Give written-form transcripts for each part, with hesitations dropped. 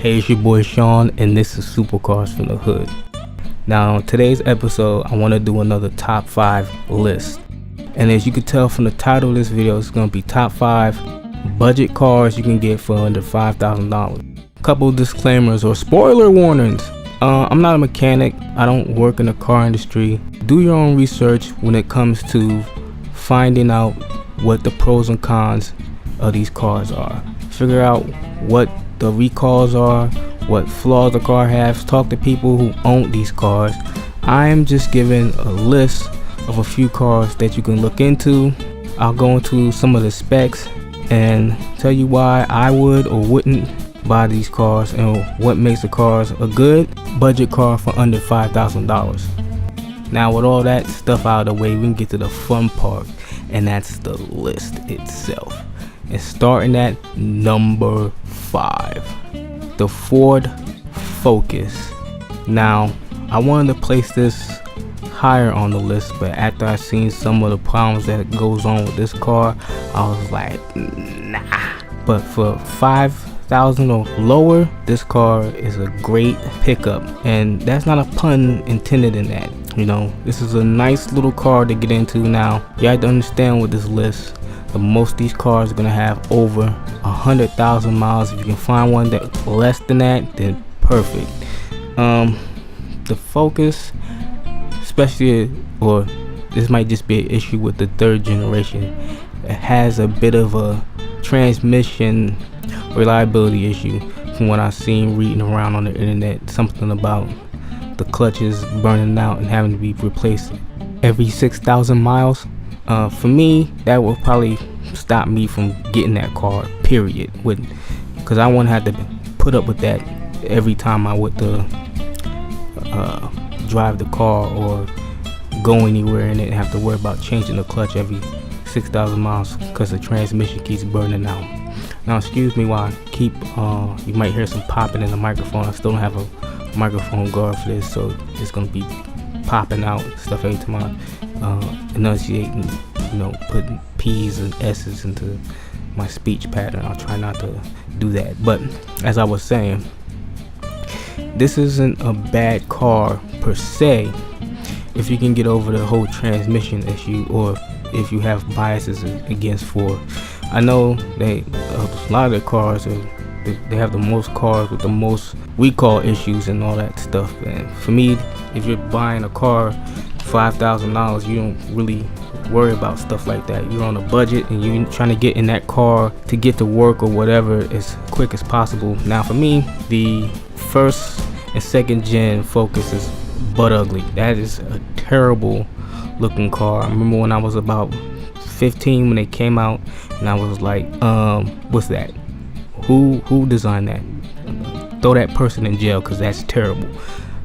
Hey, it's your boy Shaun, and this is Supercars from the Hood. Now, in today's episode, I want to do another top 5 list. And as you can tell from the title of this video, it's going to be top 5 budget cars you can get for under $5,000. Couple disclaimers or spoiler warnings. I'm not a mechanic. I don't work in the car industry. Do your own research when it comes to finding out what the pros and cons of these cars are. Figure out what the recalls are, what flaws the car has. Talk to people who own these cars. I am just giving a list of a few cars that you can look into. I'll go into some of the specs and tell you why I would or wouldn't buy these cars and what makes the cars a good budget car for under $5,000. Now, with all that stuff out of the way, we can get to the fun part, and that's the list itself. And starting at number 5, the Ford Focus. Now, I wanted to place this higher on the list, but after I seen some of the problems that goes on with this car, I was like, nah. But for $5,000 or lower, this car is a great pickup, and that's not a pun intended in that. You know, this is a nice little car to get into. Now, you have to understand with this list, the most these cars are gonna have over 100,000 miles. If you can find one that less than that, then perfect. The Focus, especially, or this might just be an issue with the 3rd generation, it has a bit of a transmission reliability issue from what I've seen reading around on the internet. Something about the clutches burning out and having to be replaced every 6,000 miles. For me, that will probably stop me from getting that car, period, because I won't have to put up with that every time I would drive the car or go anywhere and then have to worry about changing the clutch every 6,000 miles because the transmission keeps burning out. Now, excuse me while I keep, you might hear some popping in the microphone. I still don't have a microphone guard for this, so it's going to be popping out stuff every time I enunciating, putting P's and S's into my speech pattern. I'll try not to do that. But as I was saying, this isn't a bad car per se if you can get over the whole transmission issue, or if you have biases against Ford. I know a lot of their cars they have the most cars with the most recall issues and all that stuff. And for me, if you're buying a car $5,000, you don't really worry about stuff like that. You're on a budget and you're trying to get in that car to get to work or whatever as quick as possible. Now, for me, the 1st and 2nd gen Focus is butt ugly. That is a terrible looking car. I remember when I was about 15 when they came out, and I was like, what's that? Who designed that? Throw that person in jail, because that's terrible.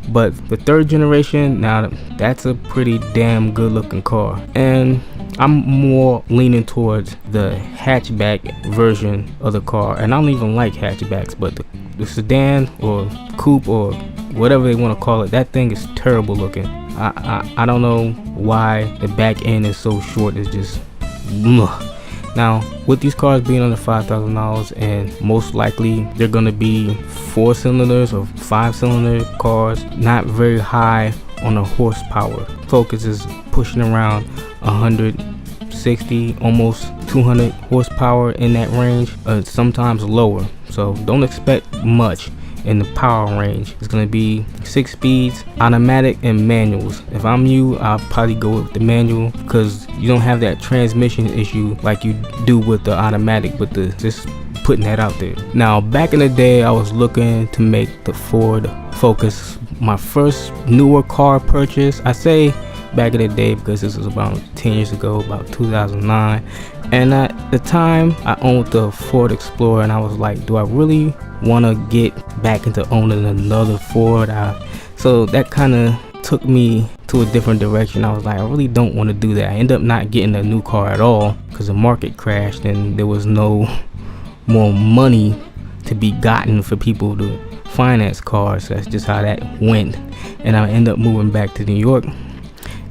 But the 3rd generation, now that's a pretty damn good looking car, and I'm more leaning towards the hatchback version of the car. And I don't even like hatchbacks, but the sedan or coupe or whatever they want to call it, that thing is terrible looking. I don't know why the back end is so short. It's just Now, with these cars being under $5,000, and most likely they're going to be 4-cylinders or 5-cylinder cars, not very high on the horsepower. Focus is pushing around 160, almost 200 horsepower in that range, sometimes lower. So don't expect much in the power range. It's going to be 6 speeds, automatic and manuals. If I'm you, I'll probably go with the manual, because you don't have that transmission issue like you do with the automatic, but just putting that out there. Now, back in the day, I was looking to make the Ford Focus my first newer car purchase. I say back in the day because this was about 10 years ago, about 2009. And at the time, I owned the Ford Explorer, and I was like, do I really want to get back into owning another Ford? So that kind of took me to a different direction. I was like, I really don't want to do that. I ended up not getting a new car at all because the market crashed and there was no more money to be gotten for people to finance cars. That's just how that went. And I ended up moving back to New York.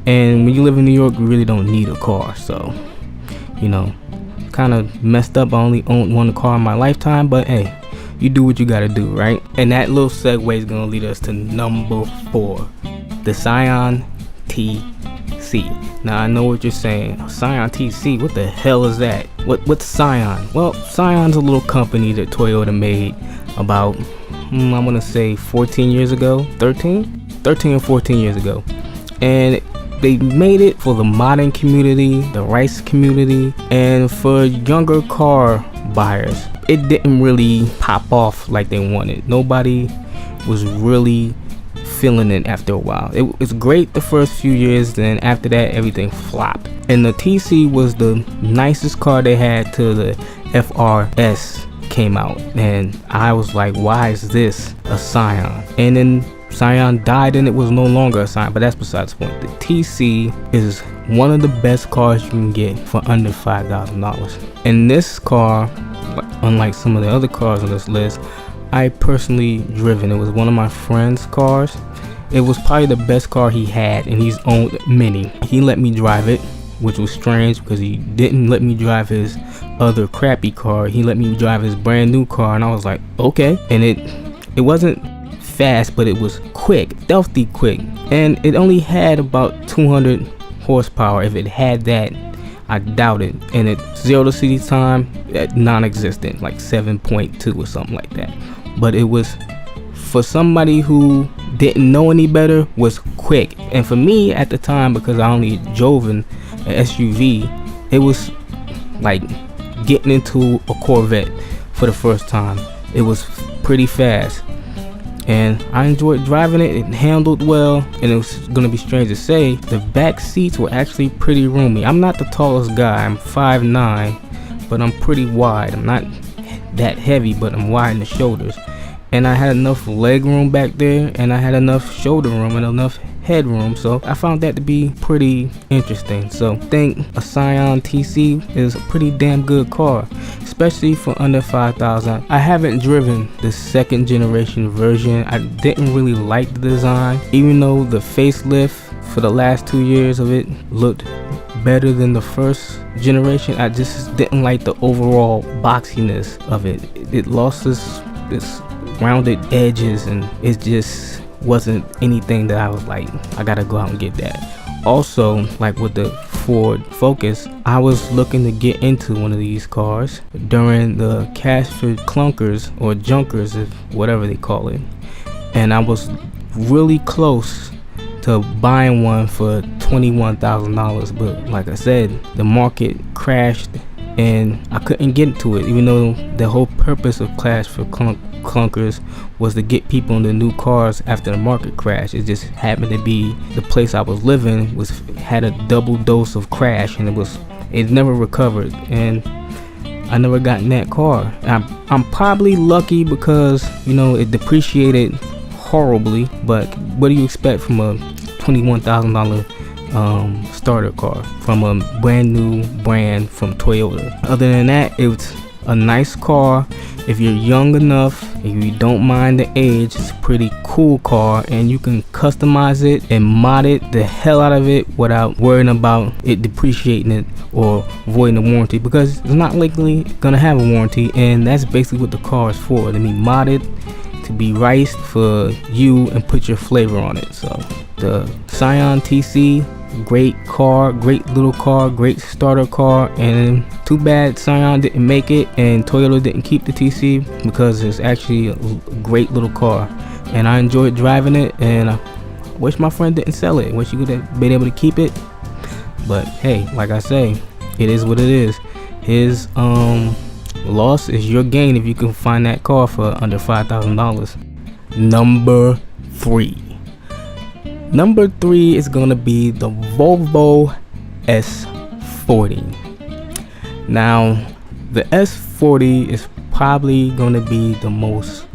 And when you live in New York, you really don't need a car. So, kind of messed up. I only owned one car in my lifetime, but hey, you do what you gotta do, right? And that little segue is gonna lead us to number 4, the Scion TC. Now I know what you're saying, Scion TC, what the hell is that? What's Scion? Well, Scion's a little company that Toyota made about, I wanna say 14 years ago, 13 or 14 years ago. And they made it for the modern community, the race community, and for younger car buyers. It didn't really pop off like they wanted. Nobody was really feeling it after a while. It was great the first few years, then after that everything flopped. And the TC was the nicest car they had till the FRS came out, and I was like, why is this a Scion? And then Scion died and it was no longer a Scion, but that's besides the point. The TC is one of the best cars you can get for under $5,000. And this car, unlike some of the other cars on this list, I personally driven. It was one of my friend's cars. It was probably the best car he had, and he's owned many. He let me drive it, which was strange because he didn't let me drive his other crappy car. He let me drive his brand new car, and I was like, okay. And it wasn't fast, but it was quick, stealthy quick, and it only had about 200 horsepower. If it had that, I doubt it. And it 0 to 60 time, non-existent, like 7.2 or something like that. But it was, for somebody who didn't know any better, was quick. And for me at the time, because I only drove an SUV, it was like getting into a Corvette for the first time. It was pretty fast, and I enjoyed driving it. It handled well, and it was gonna be strange to say, the back seats were actually pretty roomy. I'm not the tallest guy, I'm 5'9", but I'm pretty wide. I'm not that heavy, but I'm wide in the shoulders, and I had enough leg room back there, and I had enough shoulder room and enough headroom, so I found that to be pretty interesting. So I think a Scion TC is a pretty damn good car, especially for under 5,000. I haven't driven the second generation version. I didn't really like the design, even though the facelift for the last 2 years of it looked better than the first generation. I just didn't like the overall boxiness of it. It lost this rounded edges, and it just wasn't anything that I was like, I gotta go out and get that. Also, like with the Ford Focus, I was looking to get into one of these cars during the cash for clunkers or junkers, if whatever they call it, and I was really close to buying one for $21,000, but like I said, the market crashed and I couldn't get into it, even though the whole purpose of Clash for Clunkers was to get people into new cars after the market crash. It just happened to be the place I was living had a double dose of crash, and it never recovered, and I never got in that car. I'm probably lucky because, you know, it depreciated horribly, but what do you expect from a $21,000 starter car from a brand new brand from Toyota? Other than that, it's a nice car. If you're young enough, if you don't mind the age, it's a pretty cool car, and you can customize it and mod it the hell out of it without worrying about it depreciating it or voiding the warranty, because it's not likely gonna have a warranty, and that's basically what the car is for, to be modded, to be riced for you and put your flavor on it. So the Scion TC, great car, great little car, great starter car, and too bad Scion didn't make it and Toyota didn't keep the TC, because it's actually a great little car, and I enjoyed driving it, and I wish my friend didn't sell it. I wish he could have been able to keep it, but hey, like I say, it is what it is. His loss is your gain if you can find that car for under $5,000. Number 3 is gonna be the Volvo S40. Now, the S40 is probably gonna be the most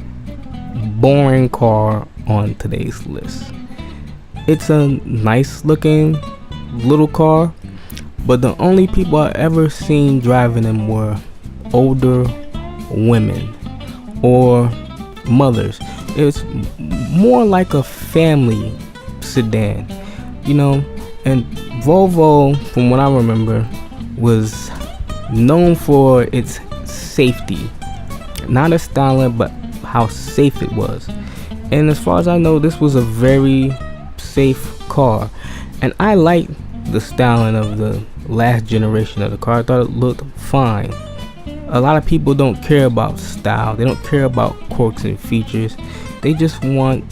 boring car on today's list. It's a nice looking little car, but the only people I ever seen driving them were older women or mothers. It's more like a family sedan, you know. And Volvo, from what I remember, was known for its safety. not as styling, but how safe it was. And as far as I know, this was a very safe car, and I like the styling of the last generation of the car. I thought it looked fine. A lot of people don't care about style, they don't care about quirks and features. They just want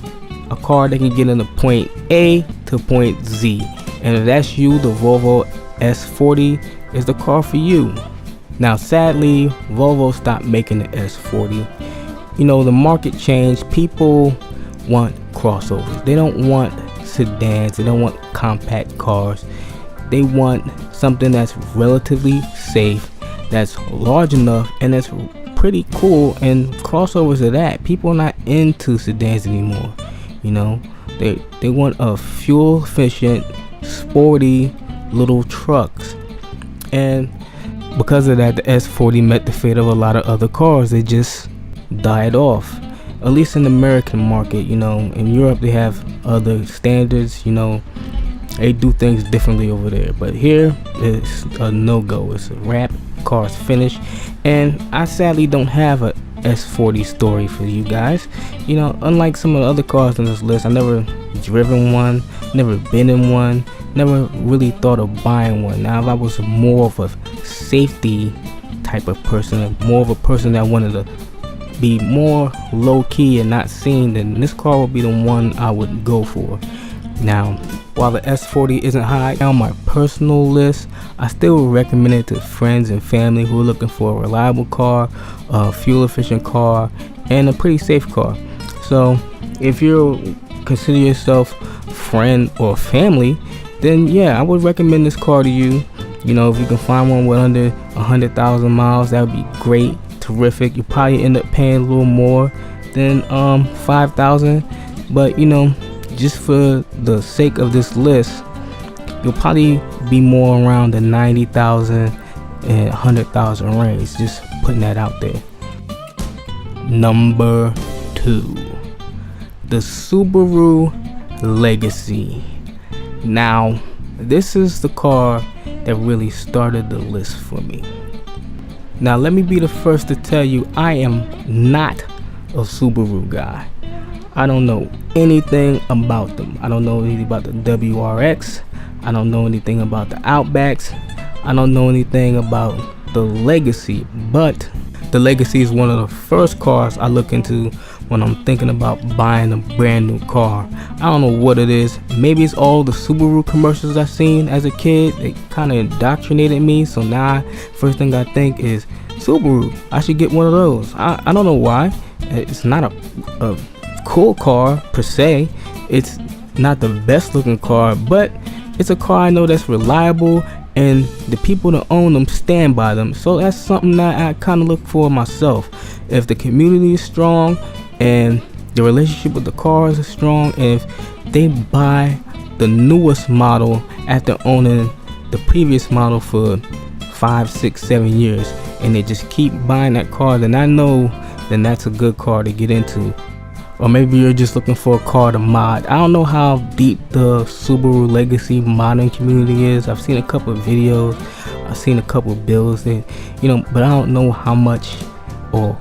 a car that can get into point A to point Z, and if that's you, the Volvo S40 is the car for you. Now sadly, Volvo stopped making the S40. You know, the market changed. People want crossovers. They don't want sedans, they don't want compact cars. They want something that's relatively safe, that's large enough, and that's pretty cool. And crossovers are that. People are not into sedans anymore. You know, they want a fuel efficient, sporty little trucks. And because of that, the S40 met the fate of a lot of other cars. They just died off, at least in the American market. You know, in Europe they have other standards. You know, they do things differently over there, but here it's a no-go. It's a wrap, car's finished. And I sadly don't have a S40 story for you guys. You know, unlike some of the other cars on this list, I never driven one, never been in one, never really thought of buying one. Now if I was more of a safety type of person, more of a person that wanted to be more low-key and not seen, then this car would be the one I would go for. Now while the S40 isn't high on my personal list, I still recommend it to friends and family who are looking for a reliable car, a fuel efficient car, and a pretty safe car. So if you consider yourself friend or family, then yeah, I would recommend this car to you. You know, if you can find one with under 100,000 miles, that would be great, terrific. You probably end up paying a little more than 5,000, but you know, just for the sake of this list, you'll probably be more around the 90,000 and 100,000 range. Just putting that out there. Number 2, the Subaru Legacy. Now this is the car that really started the list for me. Now let me be the first to tell you, I am not a Subaru guy. I don't know anything about them. I don't know anything about the WRX. I don't know anything about the Outbacks. I don't know anything about the Legacy, but the Legacy is one of the first cars I look into when I'm thinking about buying a brand new car. I don't know what it is. Maybe it's all the Subaru commercials I've seen as a kid. They kind of indoctrinated me, so now first thing I think is Subaru. I should get one of those. I don't know why. It's not a cool car per se. It's not the best looking car, but it's a car I know that's reliable, and the people that own them stand by them. So that's something that I kind of look for myself. If the community is strong and the relationship with the cars is strong, and if they buy the newest model after owning the previous model for 5, 6, 7 years, and they just keep buying that car, then I know then that's a good car to get into. Or maybe you're just looking for a car to mod. I don't know how deep the Subaru Legacy modding community is. I've seen a couple of videos, I've seen a couple of builds, and you know, but I don't know how much or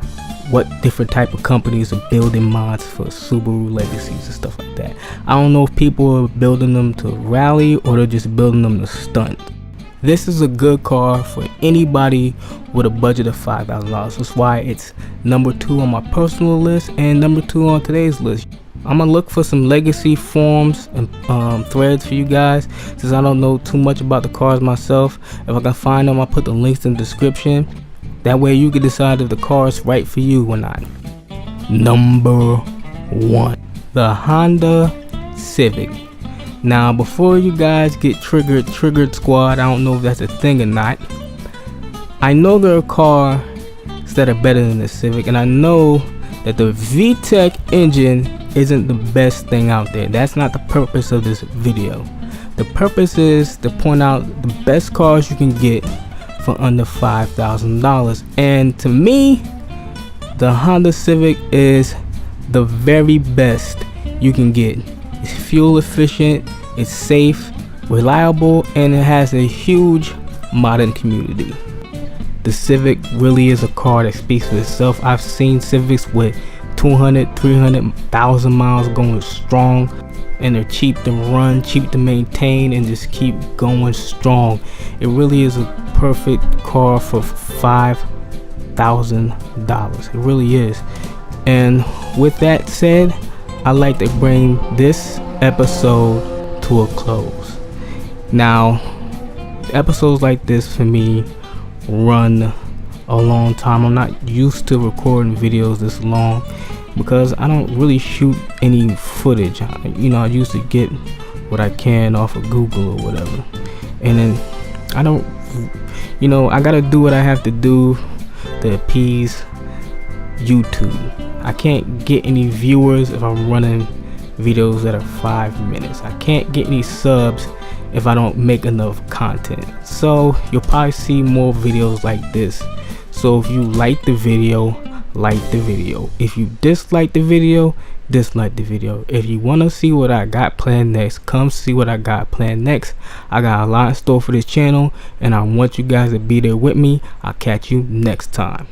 what different type of companies are building mods for Subaru Legacies and stuff like that. I don't know if people are building them to rally or they're just building them to stunt. This is a good car for anybody with a budget of $5,000. That's why it's number 2 on my personal list and number 2 on today's list. I'm gonna look for some Legacy forums and threads for you guys, since I don't know too much about the cars myself. If I can find them, I'll put the links in the description. That way you can decide if the car is right for you or not. Number 1, the Honda Civic. Now before you guys get triggered squad, I don't know if that's a thing or not. I know there are cars that are better than the Civic, and I know that the VTEC engine isn't the best thing out there. That's not the purpose of this video. The purpose is to point out the best cars you can get for under $5,000, and to me the Honda Civic is the very best you can get. It's fuel efficient, it's safe, reliable, and it has a huge modern community. The Civic really is a car that speaks for itself. I've seen Civics with 200,000-300,000 miles going strong, and they're cheap to run, cheap to maintain, and just keep going strong. It really is a perfect car for $5,000. It really is. And with that said, I like to bring this episode to a close. Now, episodes like this for me run a long time. I'm not used to recording videos this long because I don't really shoot any footage. You know, I used to get what I can off of Google or whatever, and then I don't, you know, I gotta do what I have to do to appease YouTube. I can't get any viewers if I'm running videos that are 5 minutes. I can't get any subs if I don't make enough content. So you'll probably see more videos like this. So if you like the video, like the video. If you dislike the video, dislike the video. If you want to see what I got planned next, come see what I got planned next. I got a lot in store for this channel, and I want you guys to be there with me. I'll catch you next time.